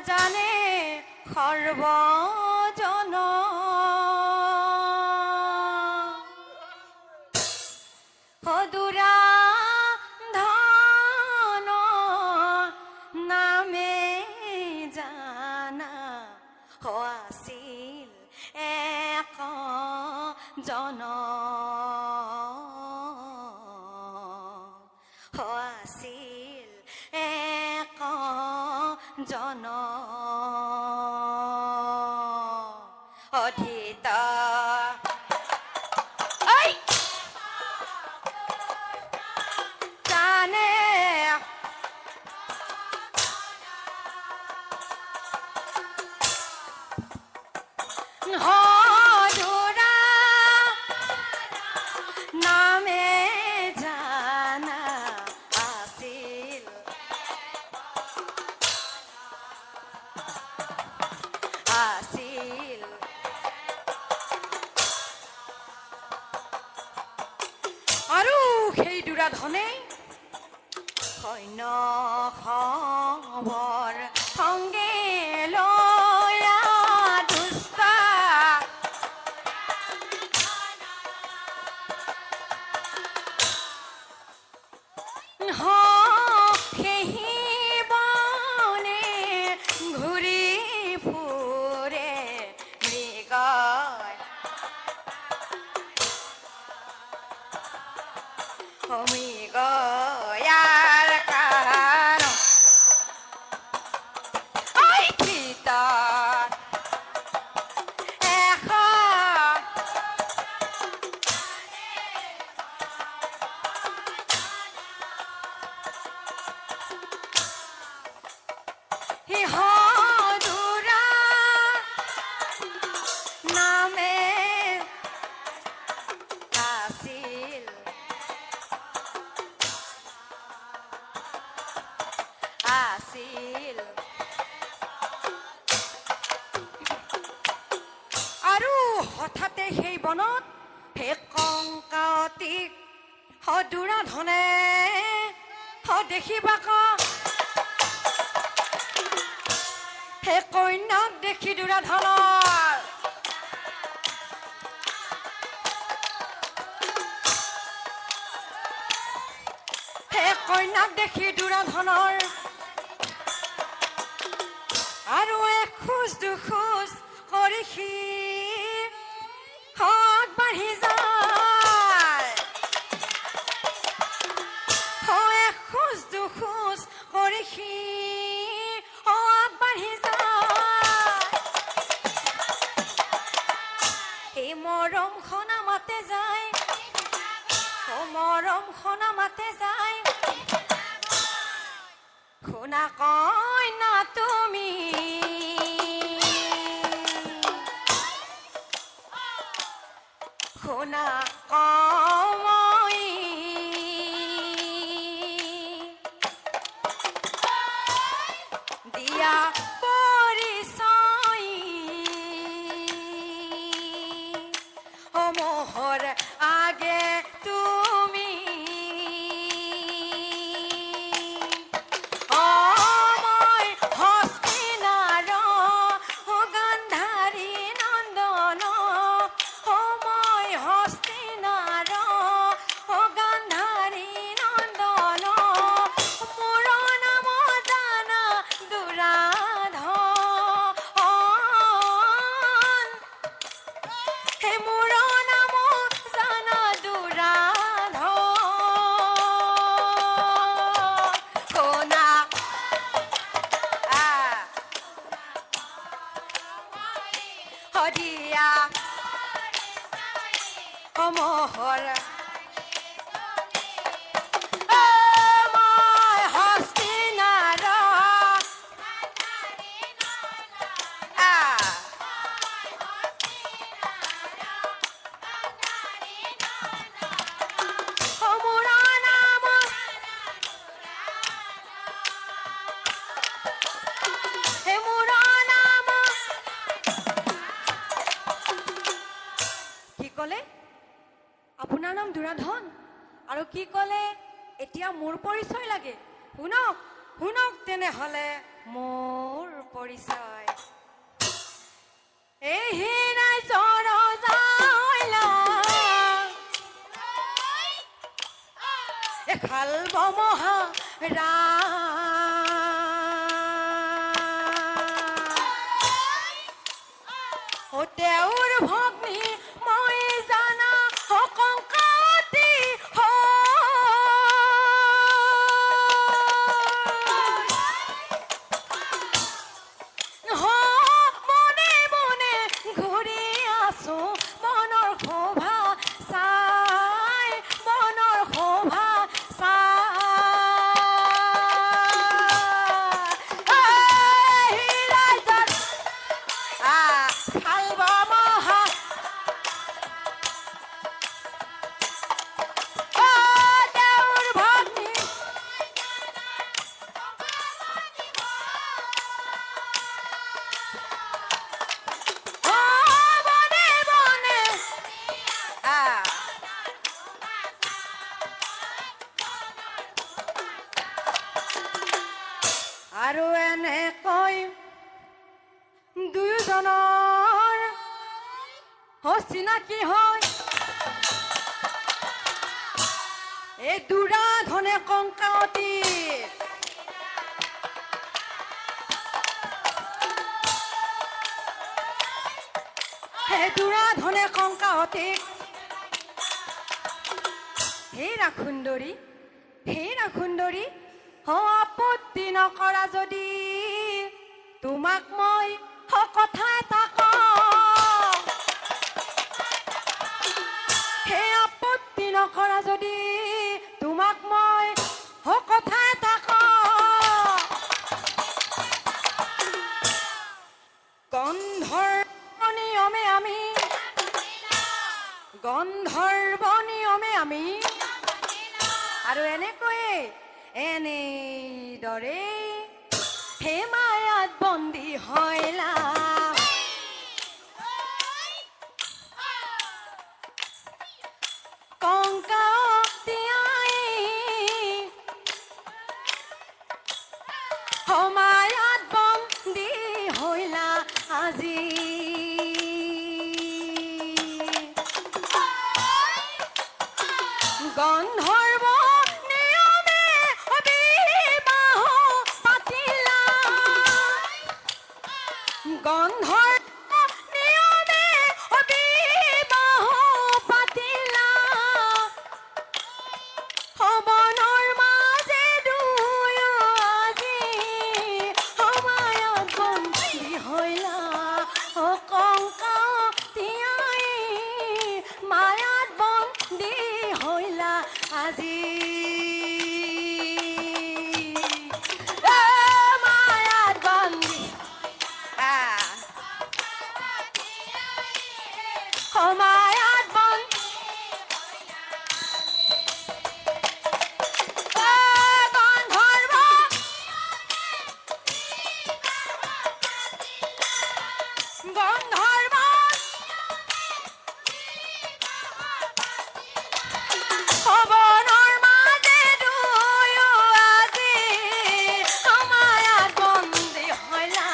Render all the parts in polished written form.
জানে সৰ্বজন সদুৰা ধন নামে জানা আছিল এক জন আছিল এক জন অধীত জানে সদুৰা নামে জানা আছিল আছিল আৰু সেই দুৰাধনে সৈন্য খবৰ সংগে লয়া দুষ্টা সেই বনে ঘূৰি ফুৰে মৃগয় মৃগয়াৰ কাণ ভিতৰত সদুৰা নামে আছিল আছিল আৰু হঠাতে সেই বনত সেই কংকাতিক সদুৰাধনে দেখিবাক সেই কন্যাক দেখি দুৰাধনৰ সেই কন্যাক দেখি দুৰাধনৰ আৰু এখোজ দুখোজ কৰি সি আগবাঢ়ি যায় এখোজ দুখোজ কৰি সি আগবাঢ়ি যায় এই মৰম খনা মাতে যায় মৰম খনা মাতে যায় শুনা কইনা তুমি শুনা কমই দিয়া পৰিচয় মোহৰ আগে তুমি দিয়া মোহৰ আপোনাৰ নাম দুৰাধন আৰু কি কলে এতিয়া মোৰ পৰিচয় লাগে শুনক শুনক তেনেহলে মোৰ পৰিচয়। এই ৰাইজৰ জাইলা এখাল বমহা ৰা ও তেওঁৰ ভগ্নী মই জানা কংকাতি মনে মনে ঘূৰি আছো মনৰ শোভা চাই মনৰ শোভা আৰু এনেকৈ দুয়োজনৰ চিনাকি হয় এই দুৰাধনে কংকাৱতী সেই দুৰাধনে কংকাৱতীক হেৰা সুন্দৰী আপত্তি নকৰা যদি তোমাক মই কথা এটা কওঁ সেই আপত্তি নকৰা যদি তোমাক মই কথা এটা কওঁ গন্ধৰ্ব নিয়মে আমি আৰু এনেদৰে হে মায়াত বন্দী হইলা কংকাৱতীয়াই মায়াত বন্দী হইলা আজি গন্ধৰ্ব নিয়মে বিবাহ পাতিলা গন্ধৰ্ব নিয়মে বিবাহ পাতিলা বনৰ মাজে দুয়ো আজি মায়াত বন্দী হইলা কংকাৱতীয়াই মায়াত বন্দী হইলা আজি মায়াত বন্দী মায়াত বন্দী গন্ধৰ্ব বনৰ মাজে দুয়ো আজি মায়াত বন্দী হইলা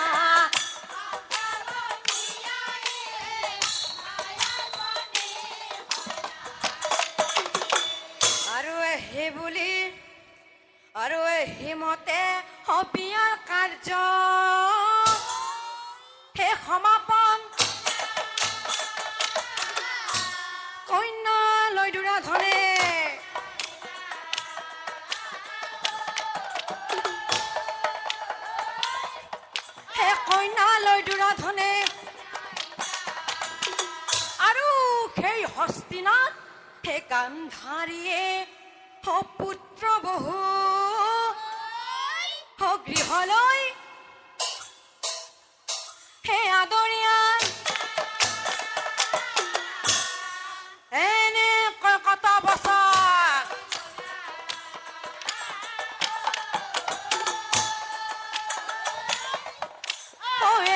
আৰু সেইবুলি আৰু হিমতে বিয়াৰ কাৰ্য সেই সমাপন কন্যা লৈ দুৰাধনে সেই কন্যা লৈ দুৰাধনে আৰু সেই হস্তিনাথ সেই গান্ধাৰীয়ে পুত্ৰ বহু গৃহলৈ হে আদৰীয়া এনেকৈ কত বছৰ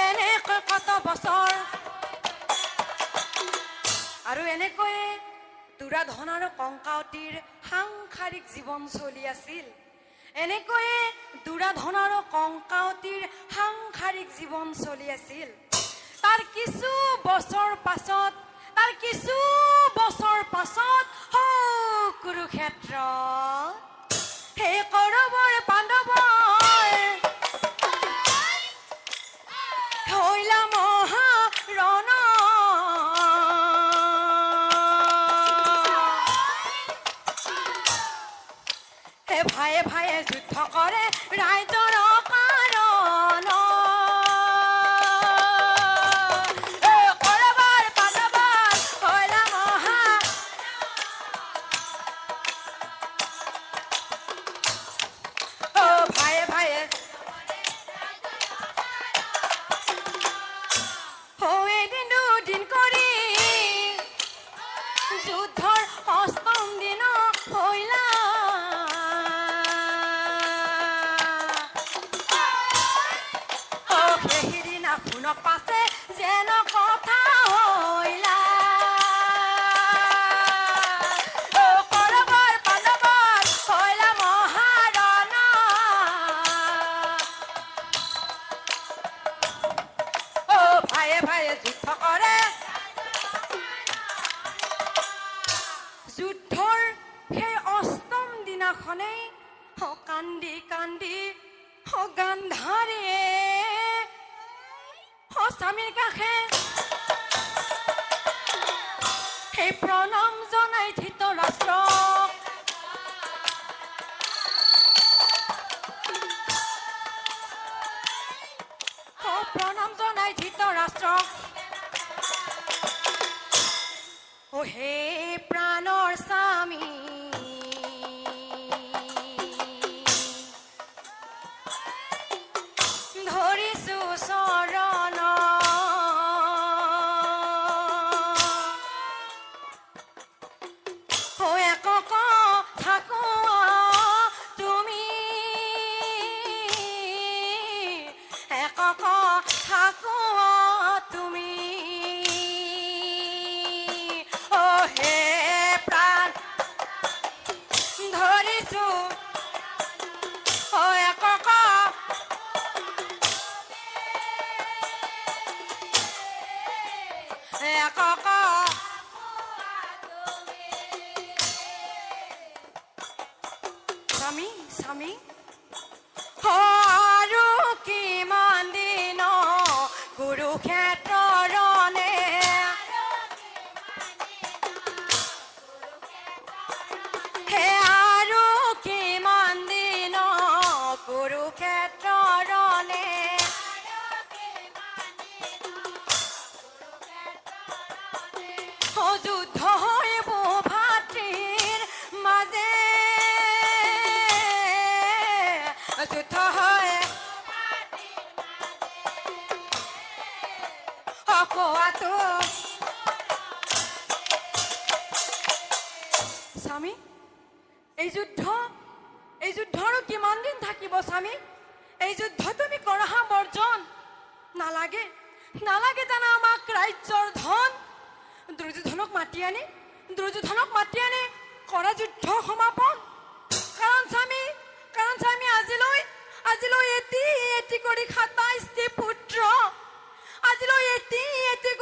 এনেকৈ কত বছৰ আৰু এনেকৈয়ে দুৰাধন আৰু কংকাৱতীৰ সাংসাৰিক জীৱন চলি আছিল এনেকৈয়ে দুৰাধন আৰু কংকাৱতীৰ সাংসাৰিক জীৱন চলি আছিল। তাৰ কিছু বছৰ পাছত কুৰুক্ষেত্ৰ সেই কৌৰৱৰ পাণ্ডৱৰ হৈলা মহাৰণ। হে ভায়ে ভায়ে যুদ্ধ কৰে ৰাইজৰ কাৰণ। কৌৰৱৰ পাণ্ডৱৰ হৈলা মহা। ভায়ে ভায়ে এদিন দুদিন কৰি যুদ্ধৰ অষ্টম দিন হৈলা। সেইদিনা শুনক পাছে যেন কথা হৈলা। কৌৰৱৰ পাণ্ডৱৰ হৈলা মহাৰণ। ভায়ে ভায়ে যুদ্ধ কৰে। যুদ্ধৰ সেই অষ্টম দিনাখনেই কান্দি কান্দি গান্ধাৰীয়ে স্বামীৰ কাষে সেই প্ৰণাম জনাই ধৃতৰাষ্ট্ৰক। প্ৰণাম জনাই ধৃতৰাষ্ট্ৰক। হে প্ৰাণৰ স্বামী, ধৰিছো চৰণ। একক থাকো তুমি, একক থাকো তুমি। হে প্ৰাণ ধৰিছো একক। একক স্বামী স্বামী আৰু কিমান দিন কুৰুক্ষেত্ৰৰ ৰণে। হে আৰু কিমান দিন কুৰুক্ষেত্ৰৰ ৰণে। যুদ্ধ হৈব ভাতৃৰ মাজে, যুদ্ধ হয় কোৱাটো। স্বামী এই যুদ্ধ আৰু কিমান দিন থাকিব স্বামী? এই যুদ্ধ তুমি কৰা বৰ্জন। নালাগে নালাগে জানা আমাক ৰাজ্যৰ ধন। দুৰ্যোধনক মাতি আনি কৰা যুদ্ধ সমাপন। কাৰণ স্বামী আজিলৈ এটি কৰি ২৭টি পুত্ৰ। আজিলৈ এটি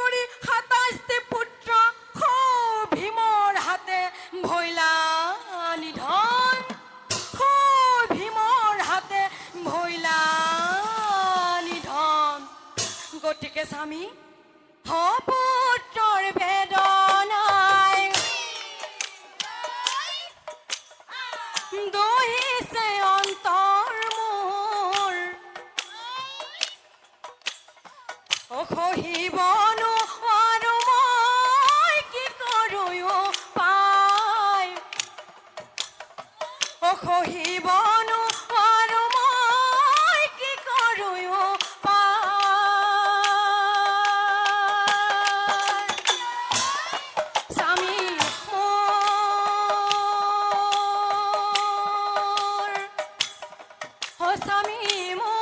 কৰি ২৭টি পুত্ৰ ভীমৰ হাতে ভৈলা নিধন। ভীমৰ হাতে ভৈলা নিধন। গতিকে স্বামী পুত্ৰৰ বেদনাই দহিছে অন্তৰ মোৰ। সহিব নোৱাৰো মই কি কৰোঁ পাই। সহিব নোৱাৰো মই কি কৰোঁ পাই। স্বামী মোৰ, স্বামী মোৰ।